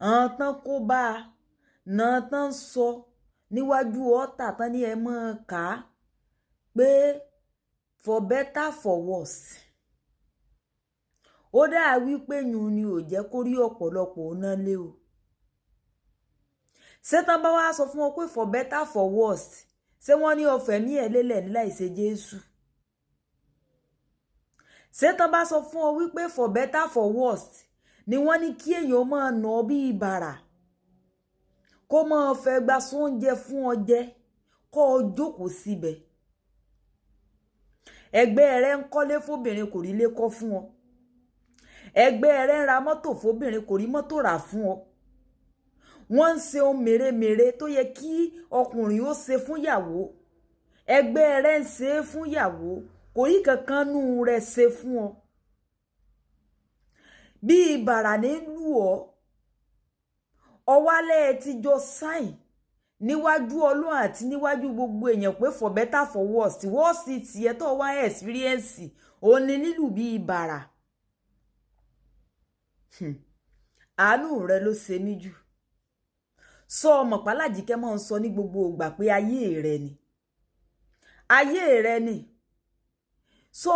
àwọn tán kó bá a náà tán sọ níwájú ọ̀tá tán ní ẹ mọ́ ká pé for better for worse ó dáa wípé yùn ni ò jẹ́ kó rí ọ̀pọ̀lọpọ̀ ọ̀nà lé o ṣé tán bá wá sọ fún ọ pé for better for worse ṣé wọ́n ní ọ̀fẹ́ ní ẹ̀ lélẹ̀ ní láìṣe Jésù ṣé tán bá sọ fún ọ wípé for better for worse ni wọ́n ní kí èèyàn máa nà bí ìbàrà kó máa fẹ́ gba sóúnjẹ fún ọ jẹ kó o jókòó síbẹ̀ ẹgbẹ́ rẹ ń kọ́lé fóbìnrin kò rí lé kọ́ fún ọ ẹgbẹ́ rẹ ń ra mọ́tò fóbìnrin kò rí mọ́tò rà fún ọ wọ́n ń ṣe ohun mèremère tó yẹ kí ọkùnrin ó ṣe fún ìyàwó ẹgbẹ́ rẹ ń ṣe é fún ìyàwó kò rí kankan nú rẹ̀ ṣe fún ọ bí ìbàrà ní lù ọ ọwálẹ̀ ti jọ sáìn níwájú Ọlọ́run àti níwájú gbogbo èèyàn pé for better for worse worse tiẹ̀ tó wá experience òun ni nílù bí ìbàrà àánú rẹ ló ṣe mí jù sọ ọmọ pàlàjíkẹ́ máa ń sọ ní gbogbo ìgbà pé ayé rẹ ni sọ